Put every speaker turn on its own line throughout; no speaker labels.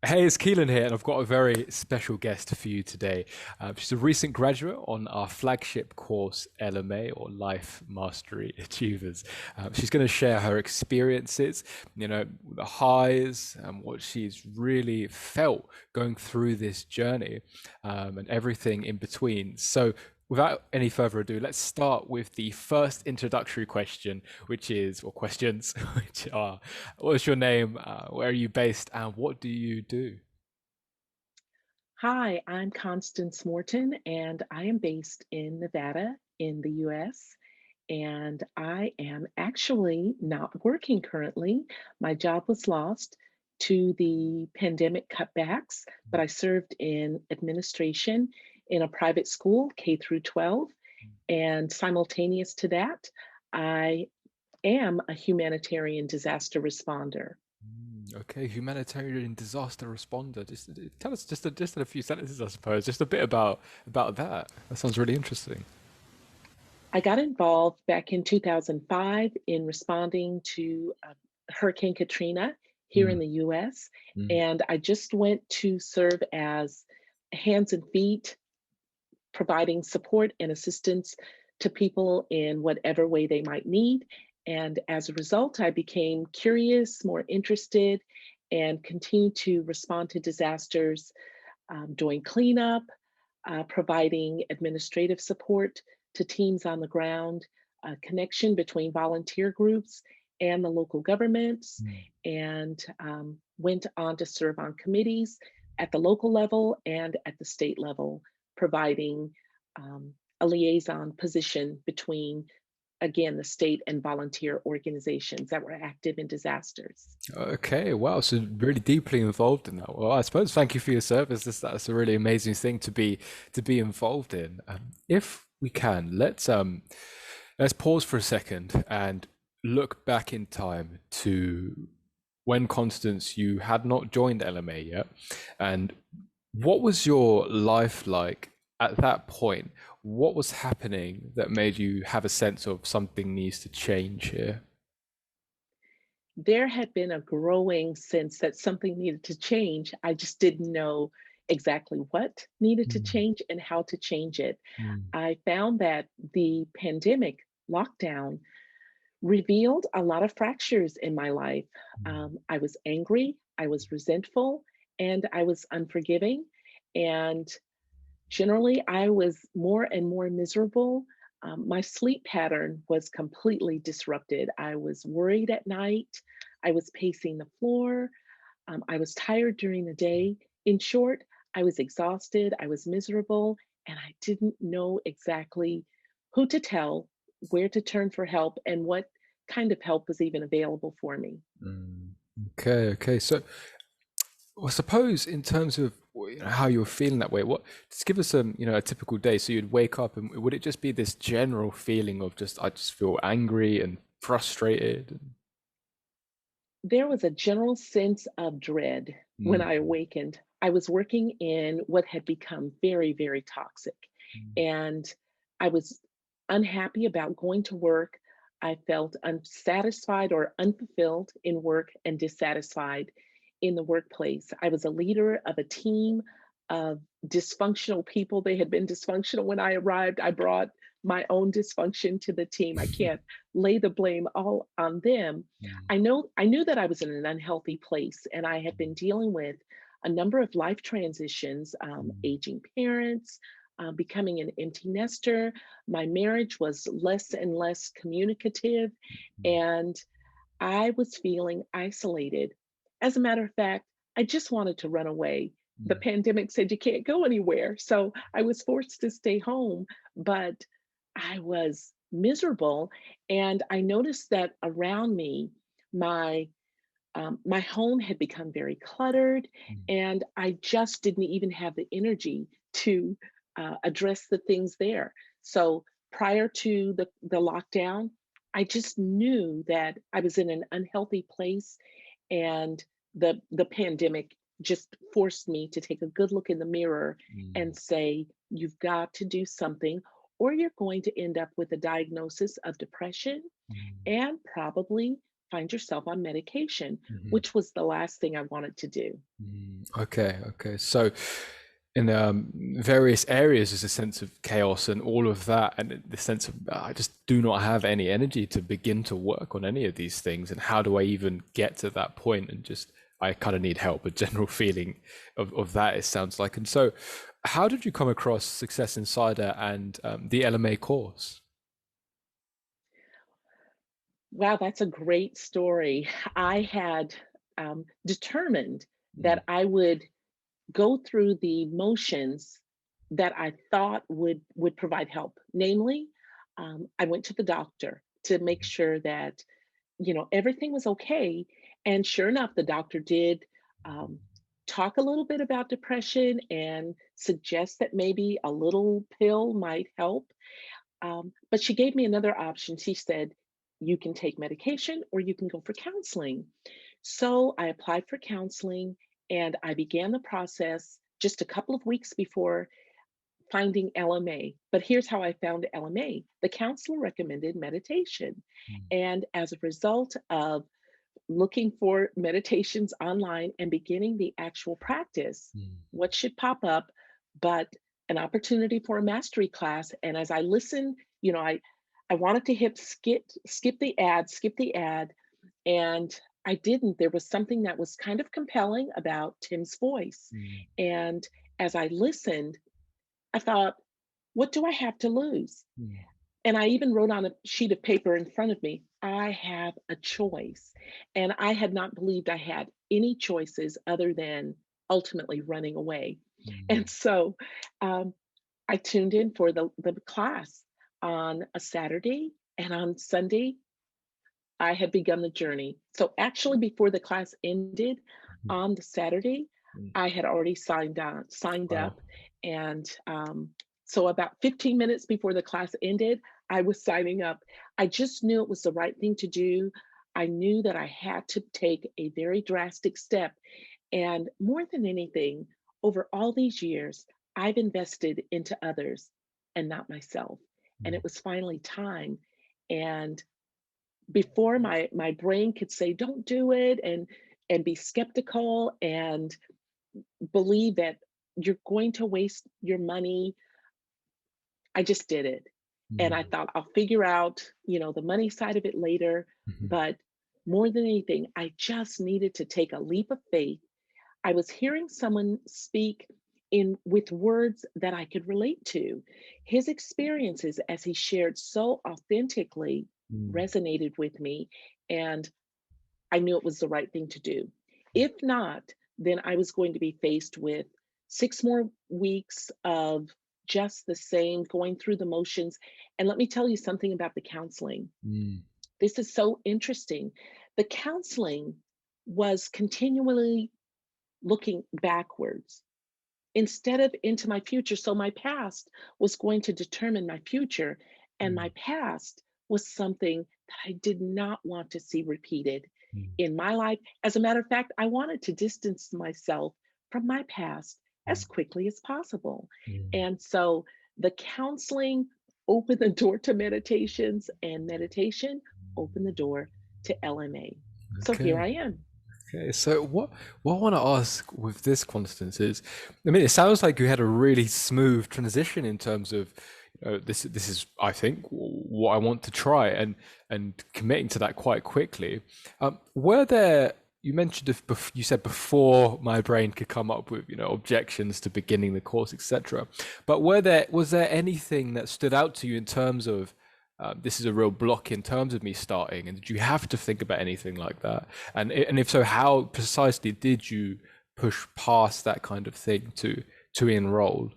Hey, it's Keelan here, and I've got a very special guest for you today. She's a recent graduate on our flagship course, LMA, or Life Mastery Achievers. She's going to share her experiences, the highs and what she's really felt going through this journey, and everything in between. So, without any further ado, let's start with the first introductory question, which is, or questions, which are, what's your name, where are you based, and what do you do?
Hi, I'm Constance Morton, and I am based in Nevada in the US. And I am actually not working currently. My job was lost to the pandemic cutbacks, but I served in administration in a private school, K through 12. And simultaneous to that, I am a humanitarian disaster responder.
Okay, humanitarian disaster responder. Just tell us just in a few sentences, I suppose, just a bit about that. That sounds really interesting.
I got involved back in 2005 in responding to Hurricane Katrina here in
Mm,
the US.
mm,
And I just went to serve as hands and feet, providing support and assistance to people in whatever way they might need. And as a result, I became curious, more interested, and continued to respond to disasters, doing cleanup, providing administrative support to teams on the ground, connection between volunteer groups and the local governments,
mm.
and went on to serve on committees at the local level and at the state level, providing a liaison position between, again, the state and volunteer organizations that were active in disasters.
Okay, wow. So really deeply involved in that. Well, I suppose thank you for your service. That's a really amazing thing to be involved in. If we can, let's pause for a second and look back in time to when Constance you had not joined LMA yet, and what was your life like at that point? What was happening that made you have a sense of something needs to change here?
There had been a growing sense that something needed to change. I just didn't know exactly what needed to
Mm,
change and how to change it.
mm,
I found that the pandemic lockdown revealed a lot of fractures in my life.
mm,
I was angry, I was resentful, and I was unforgiving. And generally, I was more and more miserable. My sleep pattern was completely disrupted. I was worried at night. I was pacing the floor. I was tired during the day. In short, I was exhausted. I was miserable, and I didn't know exactly who to tell, where to turn for help, and what kind of help was even available for me.
mm. Okay, okay. So I suppose in terms of how you're feeling that way, what just give us a typical day. So you'd wake up and would it just be this general feeling of just I just feel angry and frustrated?
There was a general sense of dread when I
Mm,
awakened. I was working in what had become very, very toxic,
mm,
and I was unhappy about going to work. I felt unsatisfied or unfulfilled in work and dissatisfied in the workplace. I was a leader of a team of dysfunctional people. They had been dysfunctional when I arrived. I brought my own dysfunction to the team. I can't lay the blame all on them.
mm,
I knew that I was in an unhealthy place, and I had been dealing with a number of life transitions,
mm,
aging parents, becoming an empty nester. My marriage was less and less communicative,
mm,
and I was feeling isolated. As a matter of fact, I just wanted to run away. The
mm,
pandemic said you can't go anywhere. So I was forced to stay home, but I was miserable. And I noticed that around me, my my home had become very cluttered,
mm,
and I just didn't even have the energy to address the things there. So prior to the lockdown, I just knew that I was in an unhealthy place, and the pandemic just forced me to take a good look in the mirror
mm,
and say, "You've got to do something, or you're going to end up with a diagnosis of depression
mm,
and probably." find yourself on medication,
Mhm.
which was the last thing I wanted to do.
Okay, okay. So in various areas, there's a sense of chaos and all of that, and the sense of I just do not have any energy to begin to work on any of these things. And how do I even get to that point? And just I kind of need help. A general feeling of that, it sounds like. And so, how did you come across Success Insider and the LMA course?
Wow, that's a great story. I had determined
Mm,
that I would go through the motions that I thought would provide help. Namely, I went to the doctor to make sure that everything was okay. And sure enough, the doctor did um, talk a little bit about depression and suggest that maybe a little pill might help. But she gave me another option. She said, you can take medication or you can go for counseling. So I applied for counseling and I began the process just a couple of weeks before finding LMA. But here's how I found LMA. The counselor recommended meditation.
mm,
And as a result of looking for meditations online and beginning the actual practice,
mm,
what should pop up but an opportunity for a mastery class? And as I listened, I wanted to hit skip the ad, and I didn't. There was something that was kind of compelling about Tim's voice.
mm,
And as I listened, I thought, what do I have to lose?
mm,
And I even wrote on a sheet of paper in front of me, I have a choice. And I had not believed I had any choices other than ultimately running away. And
mm.
so um, I tuned in for the class on a Saturday, and on Sunday, I had begun the journey. So actually, before the class ended
Mhm.
on the Saturday,
Mm.
I had already signed
Wow.
up, and so about 15 minutes before the class ended, I was signing up. I just knew it was the right thing to do. I knew that I had to take a very drastic step, and more than anything, over all these years, I've invested into others and not myself. And
Mm.
it was finally time. And before my brain could say don't do it and be skeptical and believe that you're going to waste your money, I just did it. And I
Mm.
thought I'll figure out the money side of it later.
Mhm.
But more than anything, I just needed to take a leap of faith. I was hearing someone speak in with words that I could relate to. His experiences, as he shared so authentically,
Mm.
resonated with me, and I knew it was the right thing to do. If not, then I was going to be faced with 6 more weeks of just the same, going through the motions. And let me tell you something about the counseling.
Mm.
This is so interesting. The counseling was continually looking backwards instead of into my future. So my past was going to determine my future, and my
Mm.
past was something that I did not want to see repeated
Mm.
in my life. As a matter of fact, I wanted to distance myself from my past as
Mm.
quickly as possible.
Mm.
And so the counseling opened the door to meditations, and meditation opened the door to LMA. So here
Okay.
I am.
Okay. So what I want to ask with this, Constance, is, I mean, it sounds like you had a really smooth transition in terms of, this is, I think, what I want to try, and committing to that quite quickly. Were there, you mentioned if you said before my brain could come up with, objections to beginning the course, etc. But was there anything that stood out to you in terms of, this is a real block in terms of me starting? And did you have to think about anything like that? And if so, how precisely did you push past that kind of thing to enroll?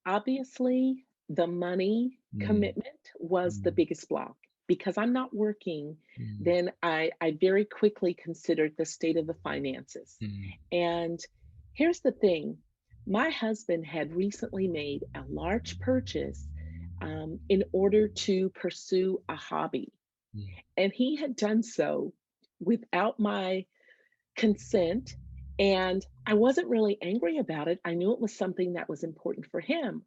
Obviously, the money
Mm,
commitment was the
mm,
biggest block. Because I'm not working,
mm,
then I very quickly considered the state of the finances.
mm,
And here's the thing, my husband had recently made a large purchase in order to pursue a hobby.
mm,
And he had done so without my consent. And I wasn't really angry about it. I knew it was something that was important for him.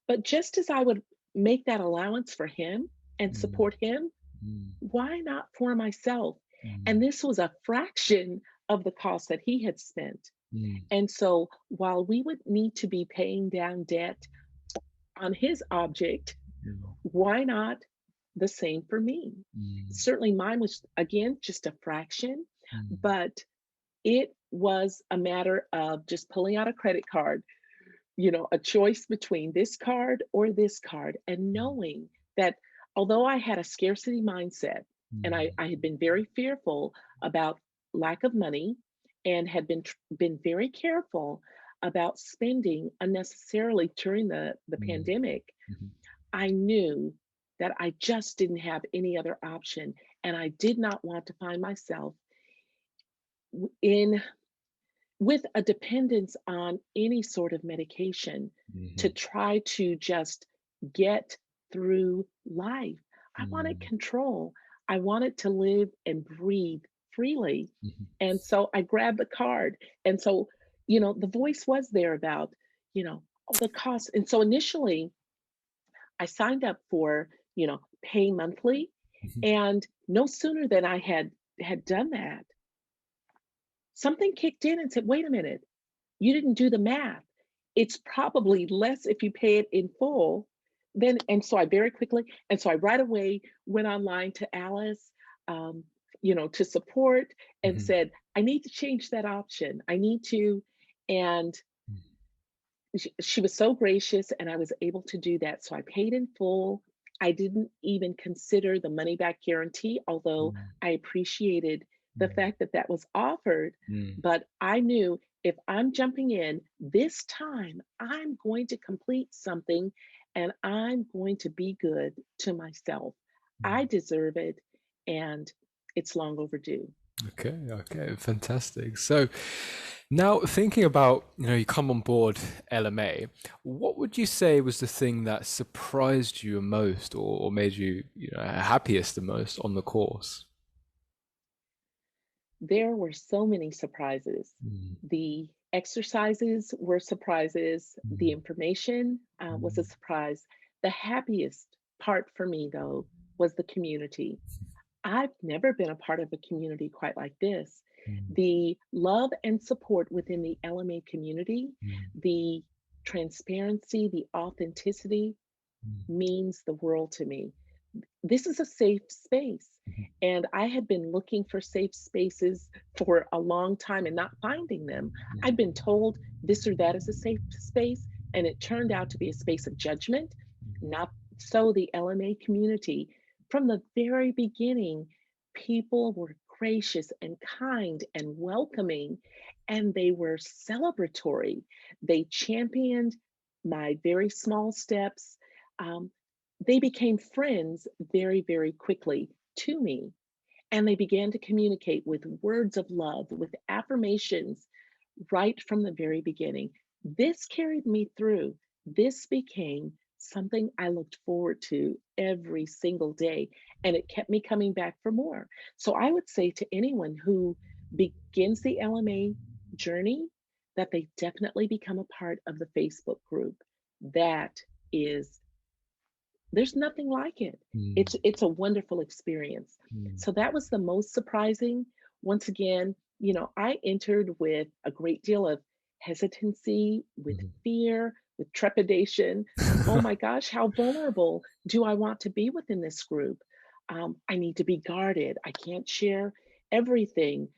But just as I would make that allowance for him and
mm,
support him,
Mm,
Why not for myself? And
mm,
this was a fraction of the cost that he had spent.
mm,
And so while we would need to be paying down debt on his object,
mm,
why not the same for me?
mm,
Certainly mine was, again, just a fraction,
mm,
but it was a matter of just pulling out a credit card, a choice between this card or this card, and
mm,
knowing that although I had a scarcity mindset and
mm,
I had been very fearful about lack of money and had been very careful about spending unnecessarily during the
mm,
pandemic,
mhm,
I knew that I just didn't have any other option. And I did not want to find myself in with a dependence on any sort of medication to
mhm,
try to just get through life. I wanted
mm,
control. I wanted to live and breathe freely.
mhm,
And so I grabbed the card. And so, the voice was there about, all the costs. And so initially I signed up for, pay monthly.
mhm,
And no sooner than I had done that, something kicked in and said, wait a minute, you didn't do the math. It's probably less if you pay it in full than, and so I very quickly, and so I right away went online to Alice, um, to support and
mhm,
said, I need to change that option. I need to. And she was so gracious and I was able to do that. So I paid in full. I didn't even consider the money back guarantee, although
mm,
I appreciated the
mm,
fact that that was offered.
mm,
But I knew if I'm jumping in this time, I'm going to complete something and I'm going to be good to myself. I
mm.
deserve it and it's long overdue.
Okay, okay, fantastic. So now thinking about, you come on board LMA, what would you say was the thing that surprised you most or made you, happiest the most on the course?
There were so many surprises.
Mm,
The exercises were surprises. The
mm,
information was a
mm,
surprise. The happiest part for me, though, was the community. I've never been a part of a community quite like this.
mm,
The love and support within the LMA community,
mm,
the transparency, the authenticity
mm,
means the world to me. This is a safe space.
mhm,
And I had been looking for safe spaces for a long time and not finding them. I'd been told this or that is a safe space, and it turned out to be a space of judgment. Not so the LMA community. From the very beginning, people were gracious and kind and welcoming, and they were celebratory. They championed my very small steps. Um, they became friends very, very quickly to me. And they began to communicate with words of love, with affirmations right from the very beginning. This carried me through. This became something I looked forward to every single day, and it kept me coming back for more. So I would say to anyone who begins the LMA journey that they definitely become a part of the Facebook group. That is there's nothing like it.
mm,
It's a wonderful experience.
mm,
So that was the most surprising. Once again, I entered with a great deal of hesitancy, with
mhm.
fear, with trepidation. Oh my gosh, how vulnerable do I want to be within this group? I need to be guarded. I can't share everything.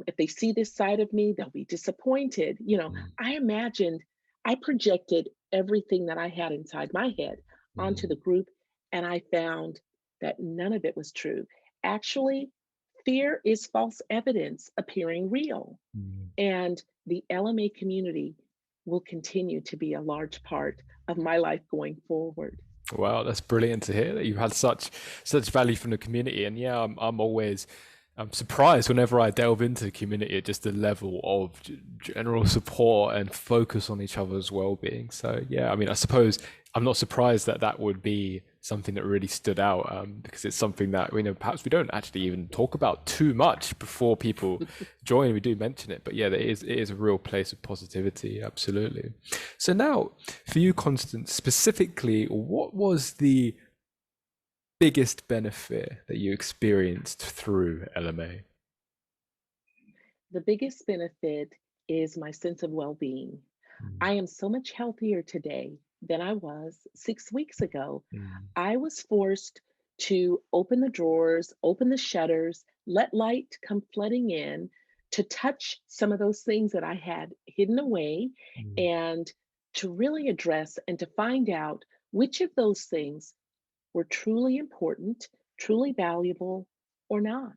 If they see this side of me, they'll be disappointed.
Mm,
I imagined, I projected everything that I had inside my head onto
mm,
the group, and I found that none of it was true. Actually, fear is false evidence appearing real.
mm.
And the LMA community will continue to be a large part of my life going forward.
Wow, that's brilliant to hear that you've had such value from the community. And yeah, I'm surprised whenever I delve into the community, just the level of general support and focus on each other's well-being. So yeah, I mean, I suppose I'm not surprised that that would be something that really stood out, because it's something that perhaps we don't actually even talk about too much before people join. We do mention it, but yeah, it is a real place of positivity. Absolutely. So now, for you, Constance, specifically, what was the biggest benefit that you experienced through LMA?
The biggest benefit is my sense of well being.
Mm,
I am so much healthier today than I was 6 weeks ago.
mm,
I was forced to open the drawers, open the shutters, let light come flooding in, to touch some of those things that I had hidden away,
mm,
and to really address and to find out which of those things were truly important, truly valuable, or not.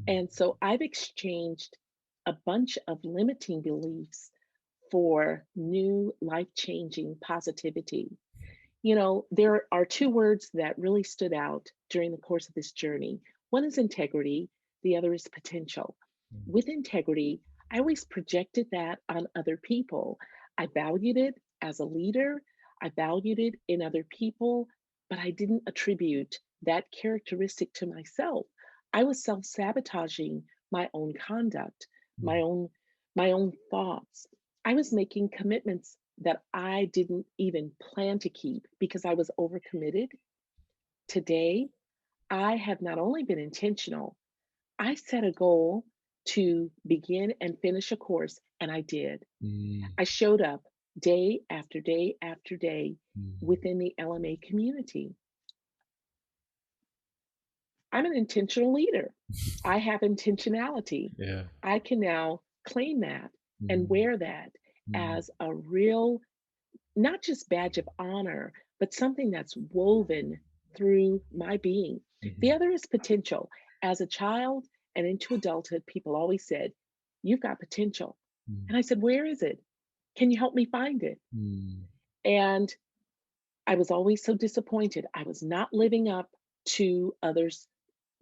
And
mm,
so I've exchanged a bunch of limiting beliefs for new life changing positivity. There are two words that really stood out during the course of this journey. One is integrity, the other is potential.
mm,
With integrity, I always projected that on other people. I valued it as a leader, I valued it in other people, but I didn't attribute that characteristic to myself. I was self-sabotaging my own conduct, my
mm,
own my own thoughts. I was making commitments that I didn't even plan to keep because I was overcommitted. Today, I have not only been intentional, I set a goal to begin and finish a course, and I did.
mm,
I showed up day after day after day
mm.
within the LMA community. I'm an intentional leader. I have intentionality.
Yeah.
I can now claim that and
Mm,
wear that
mm,
as a real, not just badge of honor, but something that's woven through my being. The
mhm,
other is potential. As a child and into adulthood, people always said, "You've got potential."
mm,
And I said, "Where is it? Can you help me find it?"
mm,
And I was always so disappointed. I was not living up to others'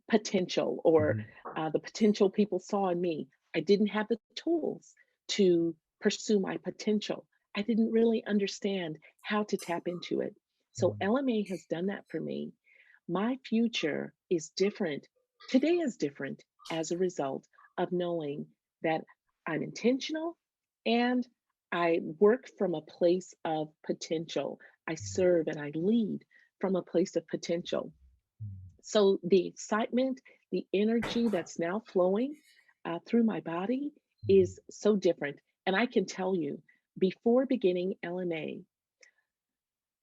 potential, or
mhm,
the potential people saw in me. I didn't have the tools to pursue my potential. I didn't really understand how to tap into it. So
mm,
LMA has done that for me. My future is different. Today is different as a result of knowing that I'm intentional and I work from a place of potential. I serve and I lead from a place of potential. So the excitement, the energy that's now flowing through my body
mm,
is so different. And I can tell you, before beginning LMA,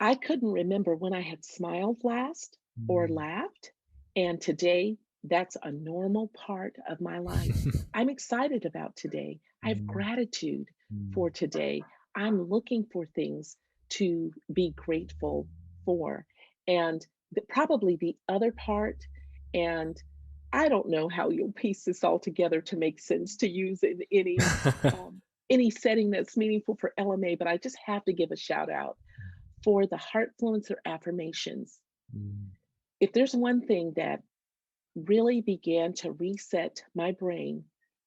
I couldn't remember when I had smiled last or
mm,
laughed. And today, that's a normal part of my life. I'm excited about today. I have
mm,
gratitude for
mm,
today. I'm looking for things to be grateful for. And probably the other part, and I don't know how you'll piece this all together to make sense to use in um, any setting that's meaningful for LMA, but I just have to give a shout out for the Heartfluencer affirmations.
mm,
If there's one thing that really began to reset my brain,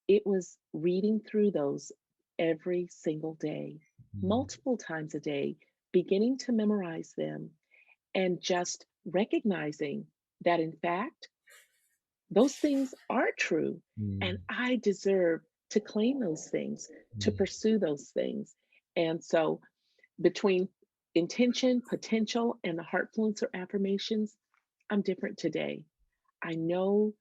it was reading through those every single day,
mm,
multiple times a day, beginning to memorize them, and just recognizing that, in fact, those things are true. And
mm,
I deserve to claim those things, to
mm,
pursue those things. And so, between intention, potential, and the Heartfluencer affirmations, I'm different today. I know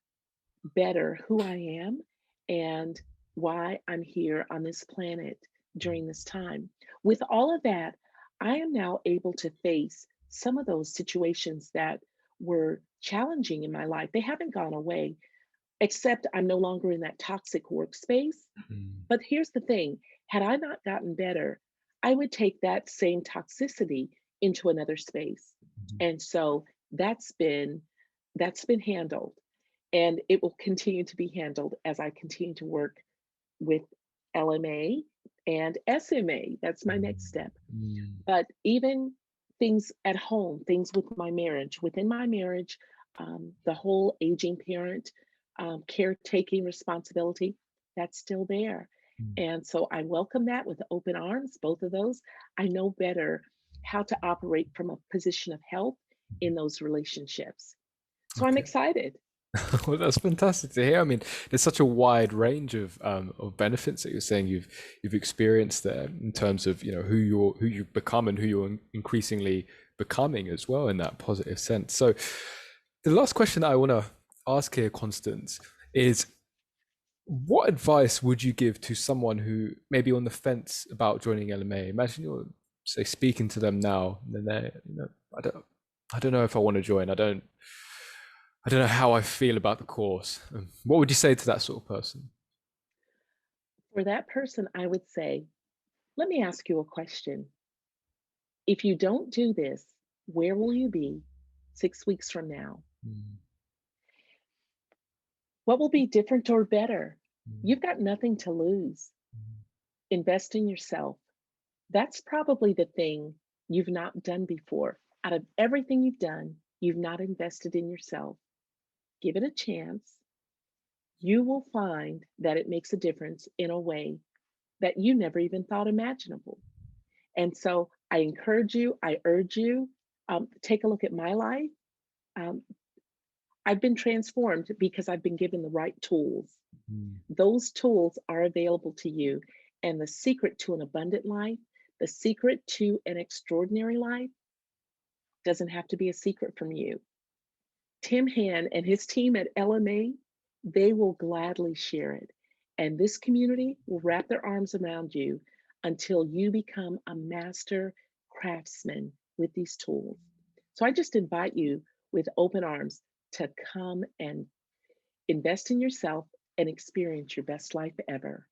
better who I am and why I'm here on this planet during this time. With all of that, I am now able to face some of those situations that were challenging in my life. They haven't gone away, except I'm no longer in that toxic workspace.
mm,
But here's the thing, had I not gotten better, I would take that same toxicity into another space.
mhm.
And so that's been that's been handled, and it will continue to be handled as I continue to work with LMA and SMA. That's my next
Mm,
step.
mm,
But even things at home, things with my marriage, within my marriage, the whole aging parent, caretaking responsibility, that's still there.
mm.
And so I welcome that with open arms, both of those. I know better how to operate from a position of health in those relationships. So I'm
Okay.
excited.
Well, that's fantastic to hear. I mean, there's such a wide range of benefits that you're saying you've experienced there in terms of who you've become and who you're increasingly becoming as well in that positive sense. So The last question I want to ask here, Constance, is what advice would you give to someone who may be on the fence about joining LMA? Imagine you're, say, speaking to them now, and then they, I don't know if I want to join. I don't know how I feel about the course. What would you say to that sort of person?
For that person, I would say, let me ask you a question. If you don't do this, where will you be 6 weeks from now?
Mm,
What will be different or better?
mm,
You've got nothing to lose.
mm,
Invest in yourself. That's probably the thing you've not done before. Out of everything you've done, you've not invested in yourself. Give it a chance. You will find that it makes a difference in a way that you never even thought imaginable. And so I encourage you, I urge you, take a look at my life. Um, I've been transformed because I've been given the right tools.
mm,
Those tools are available to you. And the secret to an abundant life, the secret to an extraordinary life, doesn't have to be a secret from you. Tim Han and his team at LMA, they will gladly share it. And this community will wrap their arms around you until you become a master craftsman with these tools. So I just invite you with open arms to come and invest in yourself and experience your best life ever.